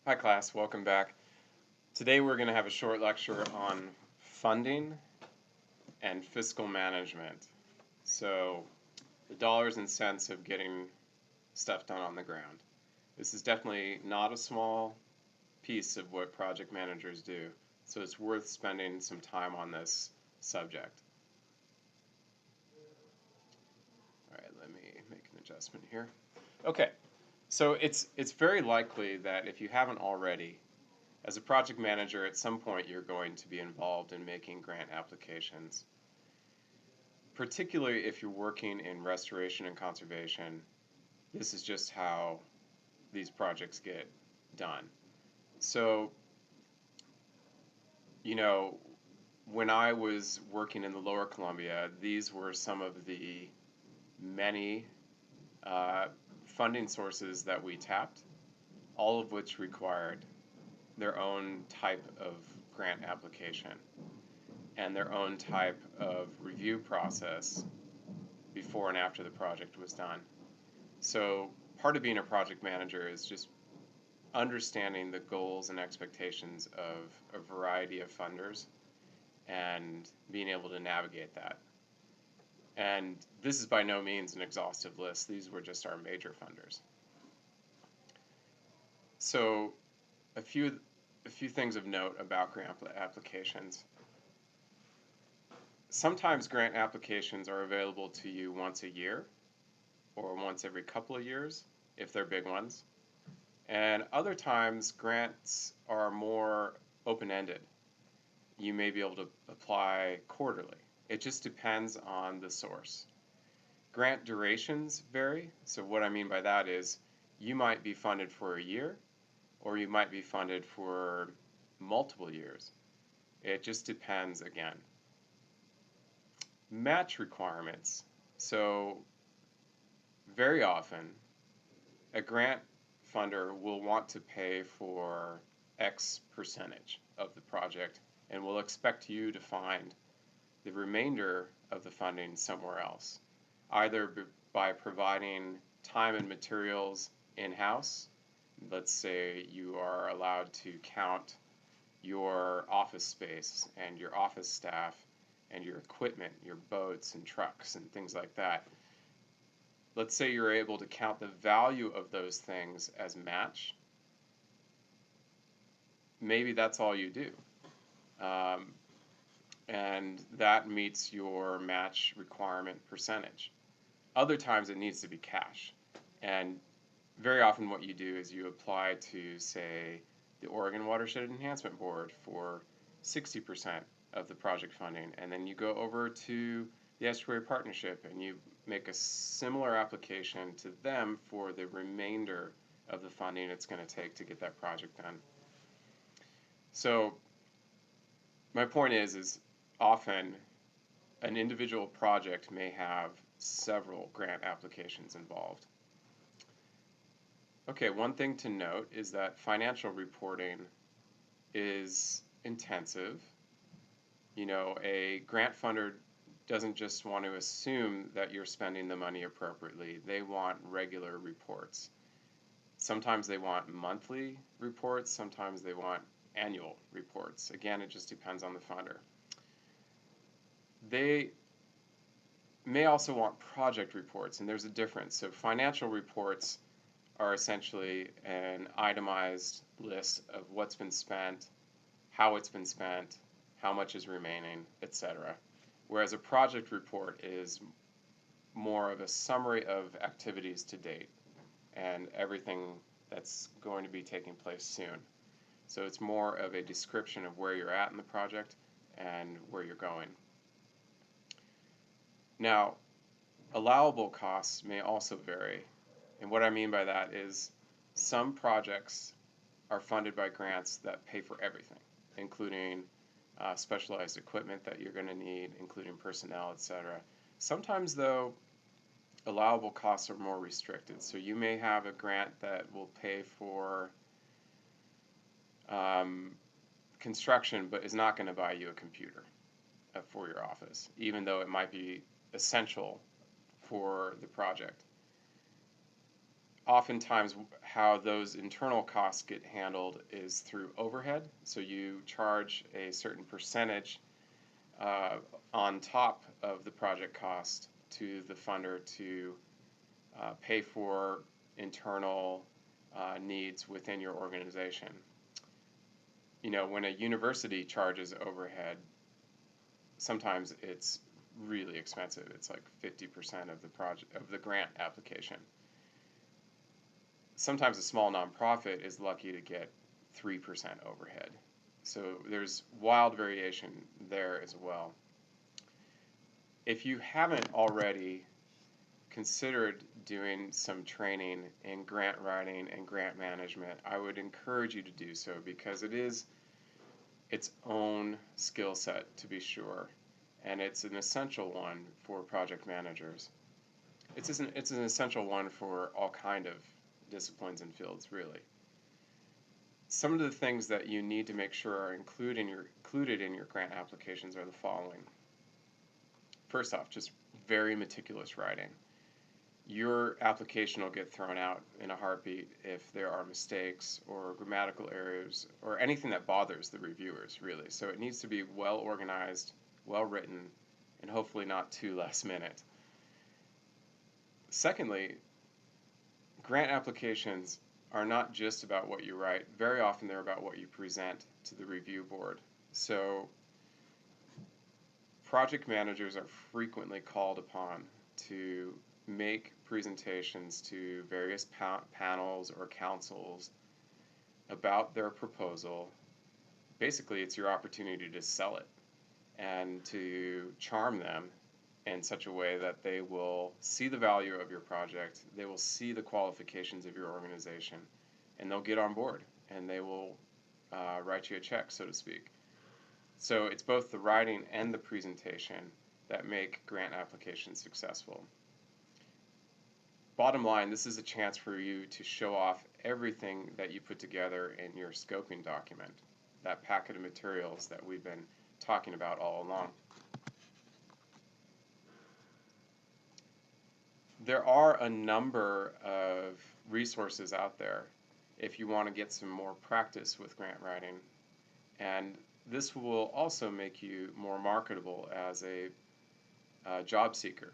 Hi class, welcome back. Today we're going to have a short lecture on funding and fiscal management. So the dollars and cents of getting stuff done on the ground. This is definitely not a small piece of what project managers do, so it's worth spending some time on this subject. All right, let me make an adjustment here. Okay, so it's very likely that if you haven't already, as a project manager, at some point you're going to be involved in making grant applications. Particularly if you're working in restoration and conservation, this is just how these projects get done. So, when I was working in the Lower Columbia, these were some of the many funding sources that we tapped, all of which required their own type of grant application and their own type of review process before and after the project was done. So part of being a project manager is just understanding the goals and expectations of a variety of funders and being able to navigate that. And this is by no means an exhaustive list. These were just our major funders. So a few things of note about grant applications. Sometimes grant applications are available to you once a year or once every couple of years if they're big ones. And other times grants are more open-ended. You may be able to apply quarterly. It just depends on the source. Grant durations vary. So what I mean by that is you might be funded for a year or you might be funded for multiple years. It just depends again. Match requirements. So very often a grant funder will want to pay for X percentage of the project and will expect you to find the remainder of the funding somewhere else, either by providing time and materials in-house. Let's say you are allowed to count your office space and your office staff and your equipment, your boats and trucks and things like that. Let's say you're able to count the value of those things as match. Maybe that's all you do. And that meets your match requirement percentage. Other times it needs to be cash. And very often what you do is you apply to, say, the Oregon Watershed Enhancement Board for 60% of the project funding, and then you go over to the Estuary Partnership and you make a similar application to them for the remainder of the funding it's going to take to get that project done. So my point is often an individual project may have several grant applications involved. Okay, one thing to note is that financial reporting is intensive. A grant funder doesn't just want to assume that you're spending the money appropriately. They want regular reports. Sometimes they want monthly reports, sometimes they want annual reports. Again, it just depends on the funder. They may also want project reports, and there's a difference. So financial reports are essentially an itemized list of what's been spent, how it's been spent, how much is remaining, etc. Whereas a project report is more of a summary of activities to date and everything that's going to be taking place soon. So it's more of a description of where you're at in the project and where you're going. Now, allowable costs may also vary. And what I mean by that is some projects are funded by grants that pay for everything, including specialized equipment that you're going to need, including personnel, etc. Sometimes, though, allowable costs are more restricted. So you may have a grant that will pay for construction, but is not going to buy you a computer for your office, even though it might be essential for the project. Oftentimes, how those internal costs get handled is through overhead. So you charge a certain percentage uh, on top of the project cost to the funder to pay for internal needs within your organization. You know, when a university charges overhead, sometimes it's really expensive. It's like 50% of the project of the grant application. Sometimes a small nonprofit is lucky to get 3% overhead. So there's wild variation there as well. If you haven't already considered doing some training in grant writing and grant management, I would encourage you to do so, because it is its own skill set, to be sure, and it's an essential one for project managers. It's an essential one for all kind of disciplines and fields, really. Some of the things that you need to make sure are included in your grant applications are the following. First off, just very meticulous writing. Your application will get thrown out in a heartbeat if there are mistakes or grammatical errors or anything that bothers the reviewers, really. So it needs to be well organized, well written, and hopefully not too last minute. Secondly, grant applications are not just about what you write. Very often they're about what you present to the review board. So project managers are frequently called upon to make presentations to various panels or councils about their proposal. Basically, it's your opportunity to sell it and to charm them in such a way that they will see the value of your project, they will see the qualifications of your organization, and they'll get on board, and they will write you a check, so to speak. So it's both the writing and the presentation that make grant applications successful. Bottom line, this is a chance for you to show off everything that you put together in your scoping document, that packet of materials that we've been talking about all along. There are a number of resources out there if you want to get some more practice with grant writing, and this will also make you more marketable as a job seeker.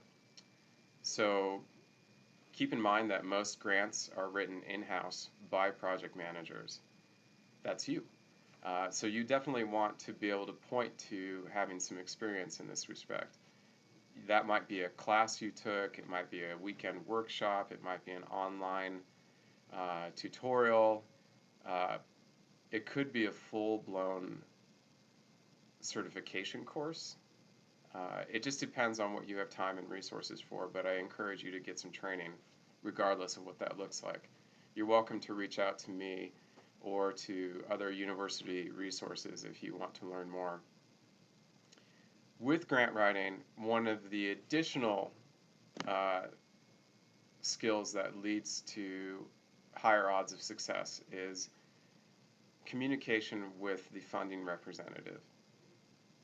So keep in mind that most grants are written in-house by project managers. That's you. So you definitely want to be able to point to having some experience in this respect. That might be a class you took, it might be a weekend workshop, it might be an online tutorial, it could be a full-blown certification course. It just depends on what you have time and resources for, but I encourage you to get some training regardless of what that looks like. You're welcome to reach out to me or to other university resources if you want to learn more. With grant writing, one of the additional skills that leads to higher odds of success is communication with the funding representative.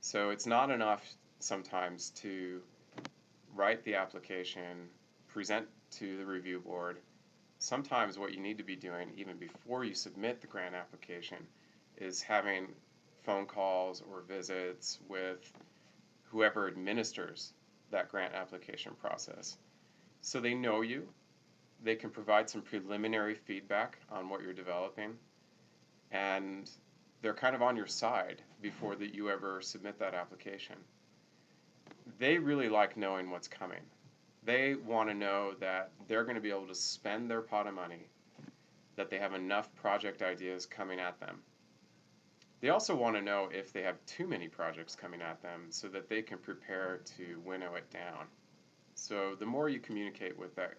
So it's not enough sometimes to write the application, present to the review board. Sometimes what you need to be doing even before you submit the grant application is having phone calls or visits with whoever administers that grant application process. So they know you, they can provide some preliminary feedback on what you're developing, and they're kind of on your side before that you ever submit that application. They really like knowing what's coming. They want to know that they're going to be able to spend their pot of money, that they have enough project ideas coming at them. They also want to know if they have too many projects coming at them so that they can prepare to winnow it down. So the more you communicate with that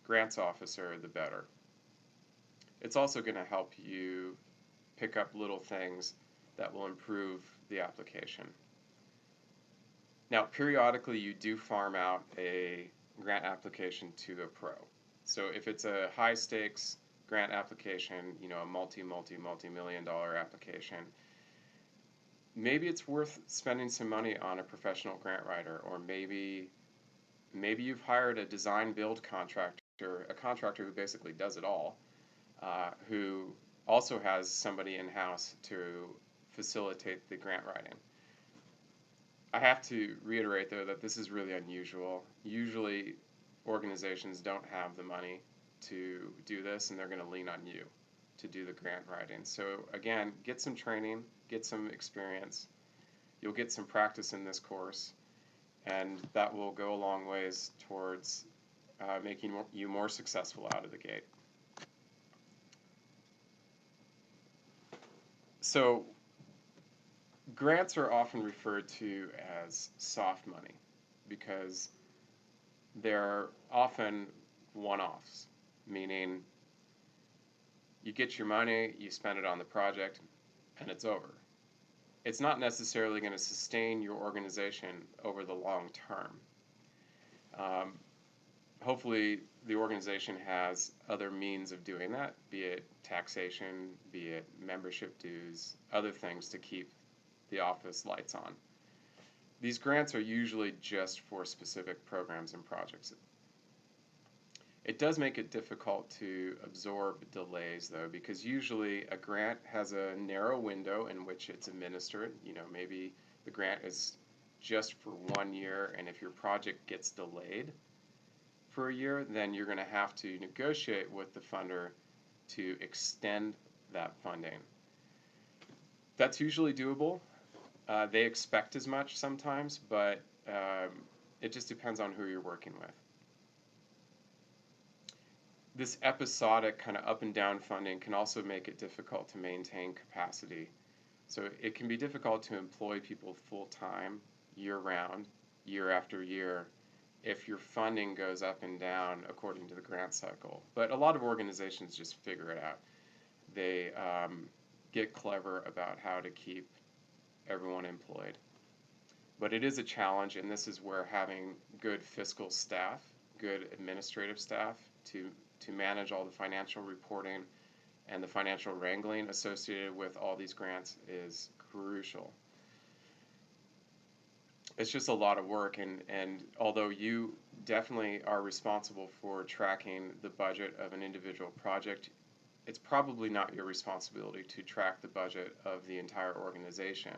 grants officer, the better. It's also going to help you pick up little things that will improve the application. Now, periodically you do farm out a grant application to a pro. So if it's a high stakes grant application, you know, a multi-million dollar application, maybe it's worth spending some money on a professional grant writer, or maybe you've hired a design build contractor a contractor who basically does it all, who also has somebody in-house to facilitate the grant writing. I have to reiterate, though, that this is really unusual. Usually, organizations don't have the money to do this, and they're going to lean on you to do the grant writing. So again, get some training, get some experience. You'll get some practice in this course, and that will go a long ways towards making you more successful out of the gate. So grants are often referred to as soft money because they're often one-offs, meaning you get your money, you spend it on the project, and it's over. It's not necessarily going to sustain your organization over the long term. Hopefully, the organization has other means of doing that, be it taxation, be it membership dues, other things to keep the office lights on. These grants are usually just for specific programs and projects. It does make it difficult to absorb delays, though, because usually a grant has a narrow window in which it's administered. Maybe the grant is just for 1 year, and if your project gets delayed for a year, then you're going to have to negotiate with the funder to extend that funding. That's usually doable. They expect as much sometimes, but it just depends on who you're working with. This episodic kind of up and down funding can also make it difficult to maintain capacity. So it can be difficult to employ people full-time, year-round, year after year, if your funding goes up and down according to the grant cycle. But a lot of organizations just figure it out. They get clever about how to keep everyone employed. But it is a challenge, and this is where having good fiscal staff, good administrative staff to manage all the financial reporting and the financial wrangling associated with all these grants is crucial. It's just a lot of work, and although you definitely are responsible for tracking the budget of an individual project, it's probably not your responsibility to track the budget of the entire organization,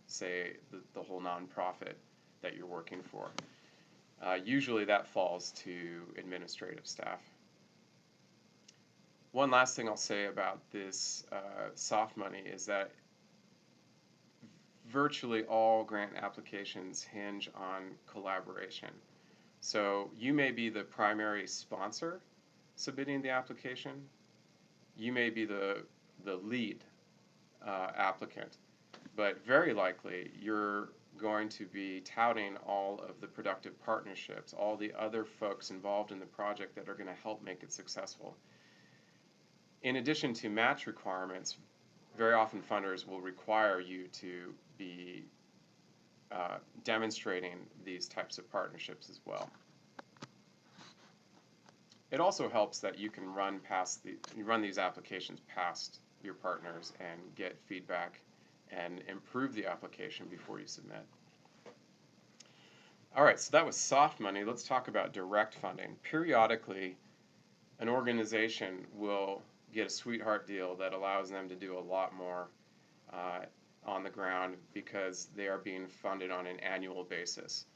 say the whole nonprofit that you're working for. Usually that falls to administrative staff. One last thing I'll say about this soft money is that virtually all grant applications hinge on collaboration. So you may be the primary sponsor submitting the application. You may be the lead applicant, but very likely you're going to be touting all of the productive partnerships, all the other folks involved in the project that are going to help make it successful. In addition to match requirements, very often funders will require you to be demonstrating these types of partnerships as well. It also helps that you can run these applications past your partners and get feedback and improve the application before you submit. All right, so that was soft money. Let's talk about direct funding. Periodically, an organization will get a sweetheart deal that allows them to do a lot more on the ground because they are being funded on an annual basis.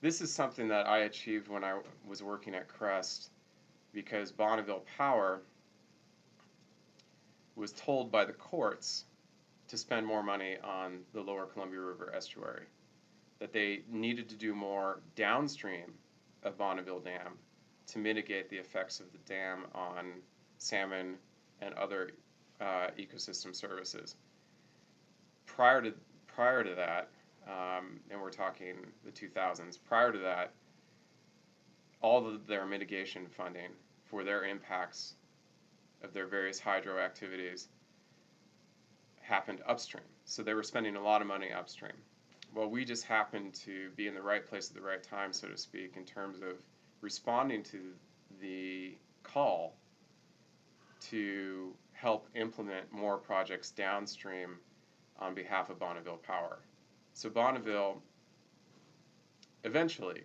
This is something that I achieved when I was working at Crest because Bonneville Power was told by the courts to spend more money on the lower Columbia River estuary, that they needed to do more downstream of Bonneville Dam to mitigate the effects of the dam on salmon and other ecosystem services. Prior to that, and we're talking the 2000s, prior to that, all of their mitigation funding for their impacts of their various hydro activities happened upstream. So they were spending a lot of money upstream. Well, we just happened to be in the right place at the right time, so to speak, in terms of responding to the call to help implement more projects downstream on behalf of Bonneville Power. So Bonneville eventually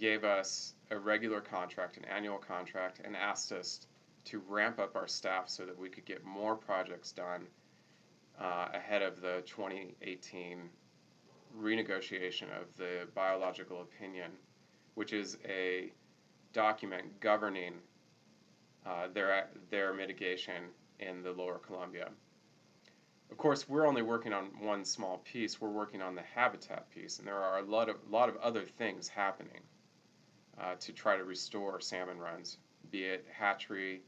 gave us a regular contract, an annual contract, and asked us to ramp up our staff so that we could get more projects done ahead of the 2018 renegotiation of the biological opinion, which is a document governing their mitigation in the Lower Columbia. Of course, we're only working on one small piece. We're working on the habitat piece, and there are a lot of other things happening to try to restore salmon runs, be it hatchery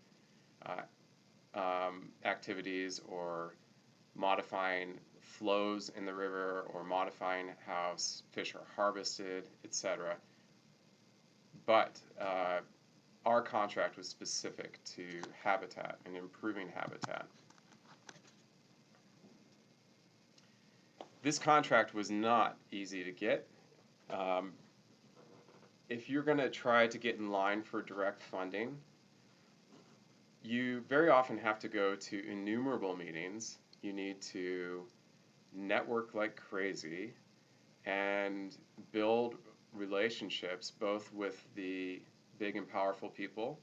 activities or modifying flows in the river or modifying how fish are harvested, etc. But our contract was specific to habitat and improving habitat. This contract was not easy to get. If you're going to try to get in line for direct funding, you very often have to go to innumerable meetings. You need to network like crazy and build relationships both with the big and powerful people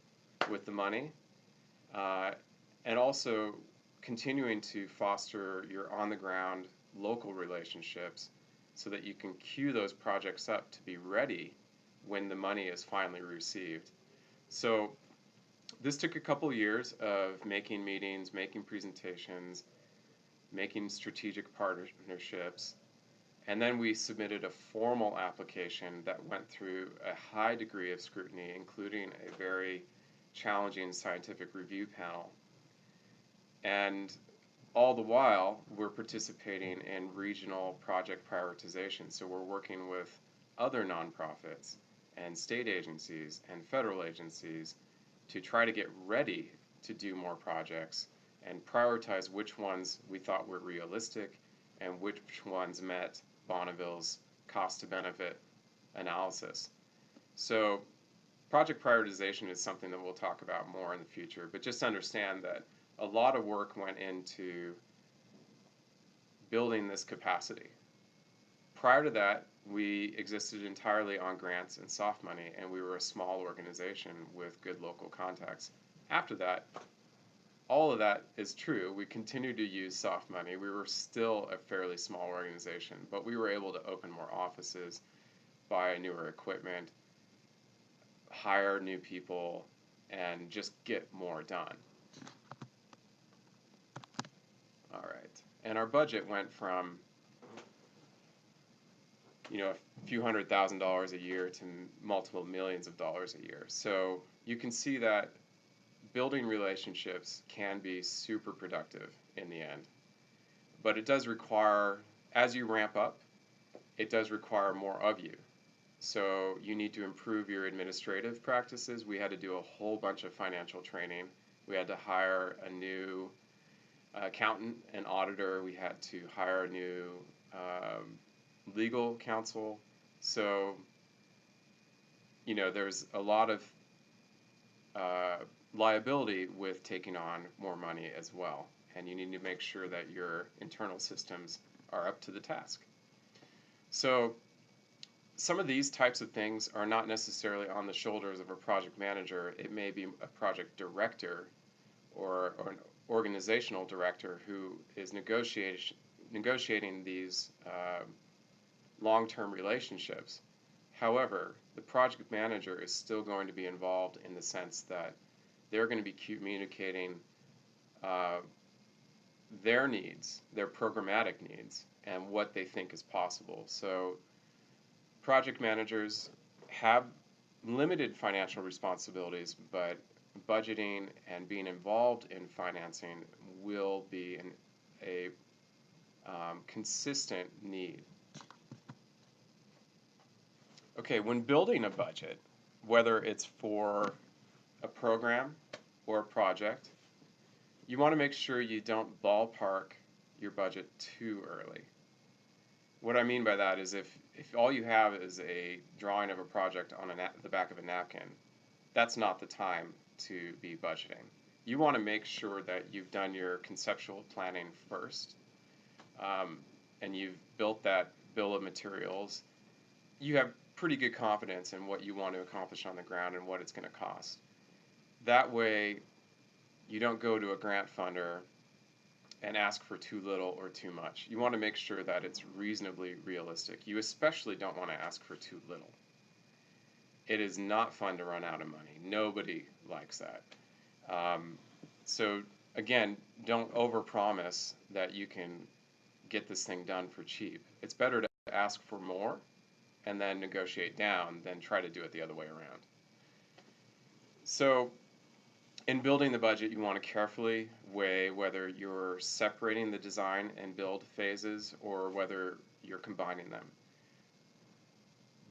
with the money and also continuing to foster your on-the-ground local relationships so that you can queue those projects up to be ready when the money is finally received. So this took a couple years of making meetings, making presentations, making strategic partnerships, and then we submitted a formal application that went through a high degree of scrutiny, including a very challenging scientific review panel. And all the while, we're participating in regional project prioritization. So we're working with other nonprofits and state agencies and federal agencies to try to get ready to do more projects and prioritize which ones we thought were realistic and which ones met Bonneville's cost-to-benefit analysis. So project prioritization is something that we'll talk about more in the future, but just understand that a lot of work went into building this capacity. Prior to that, we existed entirely on grants and soft money, and we were a small organization with good local contacts. After that, all of that is true. We continued to use soft money. We were still a fairly small organization, but we were able to open more offices, buy newer equipment, hire new people, and just get more done. All right. And our budget went from a few $100,000 a year to multiple millions of dollars a year. So you can see that building relationships can be super productive in the end. But it does require, as you ramp up, it does require more of you. So you need to improve your administrative practices. We had to do a whole bunch of financial training. We had to hire a new accountant and auditor. We had to hire a new legal counsel. So, there's a lot of liability with taking on more money as well. And you need to make sure that your internal systems are up to the task. So some of these types of things are not necessarily on the shoulders of a project manager. It may be a project director or an organizational director who is negotiating these long-term relationships. However, the project manager is still going to be involved in the sense that they're going to be communicating their needs, their programmatic needs, and what they think is possible. So project managers have limited financial responsibilities, but budgeting and being involved in financing will be a consistent need. Okay, when building a budget, whether it's for a program or a project, you want to make sure you don't ballpark your budget too early. What I mean by that is if all you have is a drawing of a project on the back of a napkin, that's not the time to be budgeting. You want to make sure that you've done your conceptual planning first, and you've built that bill of materials. You have pretty good confidence in what you want to accomplish on the ground and what it's going to cost. That way, you don't go to a grant funder and ask for too little or too much. You want to make sure that it's reasonably realistic. You especially don't want to ask for too little. It is not fun to run out of money. Nobody likes that. So again, don't overpromise that you can get this thing done for cheap. It's better to ask for more and then negotiate down than try to do it the other way around. So in building the budget, you want to carefully weigh whether you're separating the design and build phases or whether you're combining them.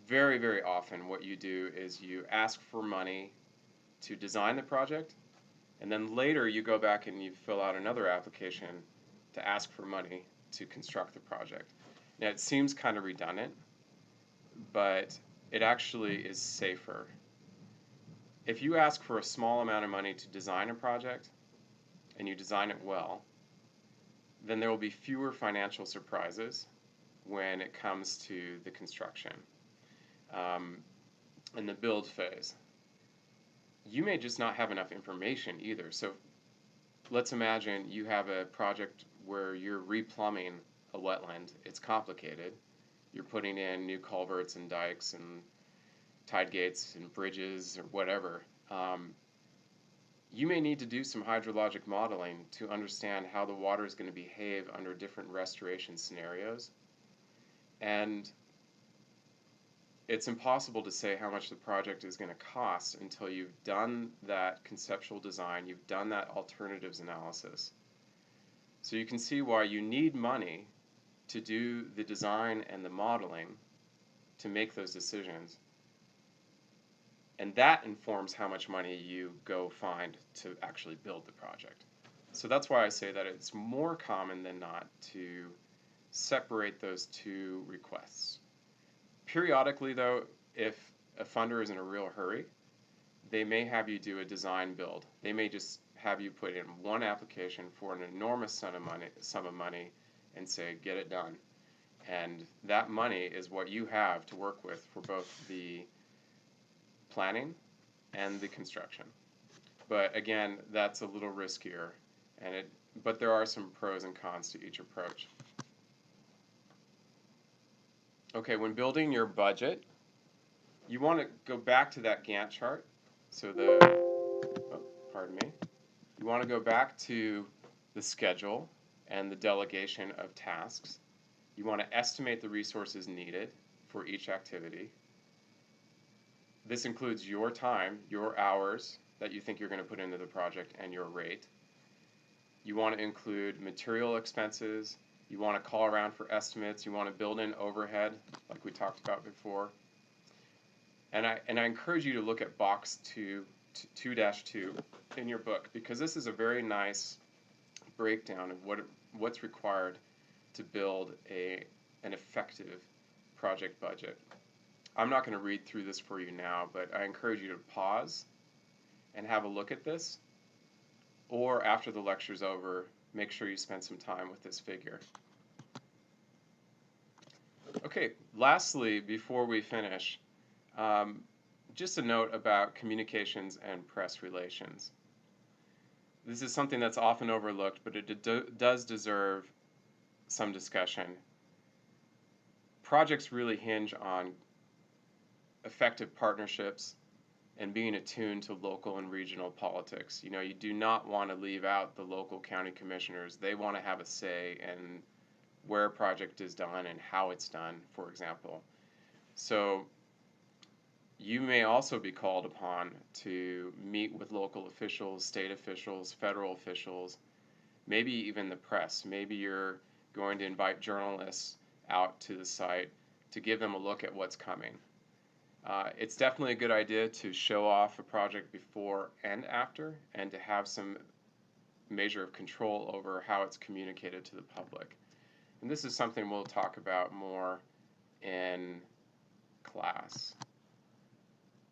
Very, very often what you do is you ask for money to design the project, and then later you go back and you fill out another application to ask for money to construct the project. Now it seems kind of redundant, but it actually is safer. If you ask for a small amount of money to design a project and you design it well, then there will be fewer financial surprises when it comes to the construction and the build phase. You may just not have enough information either. So let's imagine you have a project where you're replumbing a wetland. It's complicated. You're putting in new culverts and dikes and tide gates and bridges or whatever. You may need to do some hydrologic modeling to understand how the water is going to behave under different restoration scenarios. And it's impossible to say how much the project is going to cost until you've done that conceptual design, you've done that alternatives analysis. So you can see why you need money to do the design and the modeling to make those decisions. And that informs how much money you go find to actually build the project. So that's why I say that it's more common than not to separate those two requests. Periodically, though, if a funder is in a real hurry, they may have you do a design build. They may just have you put in one application for an enormous sum of money and say, get it done. And that money is what you have to work with for both the planning and the construction. But again, that's a little riskier, but there are some pros and cons to each approach. Okay, when building your budget, you want to go back to that Gantt chart. So pardon me. You want to go back to the schedule and the delegation of tasks. You want to estimate the resources needed for each activity. This includes your time, your hours that you think you're going to put into the project, and your rate. You want to include material expenses. You want to call around for estimates. You want to build in overhead, like we talked about before. And I encourage you to look at box 2-2 in your book, because this is a very nice breakdown of what's required to build an effective project budget. I'm not going to read through this for you now, but I encourage you to pause and have a look at this, or after the lecture's over, make sure you spend some time with this figure. Okay, lastly, before we finish, just a note about communications and press relations. This is something that's often overlooked, but it does deserve some discussion. Projects really hinge on effective partnerships and being attuned to local and regional politics. You know, you do not want to leave out the local county commissioners. They want to have a say in where a project is done and how it's done, for example. So you may also be called upon to meet with local officials, state officials, federal officials, maybe even the press. Maybe you're going to invite journalists out to the site to give them a look at what's coming. It's definitely a good idea to show off a project before and after, and to have some measure of control over how it's communicated to the public. And this is something we'll talk about more in class.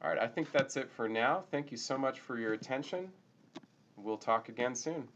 All right, I think that's it for now. Thank you so much for your attention. We'll talk again soon.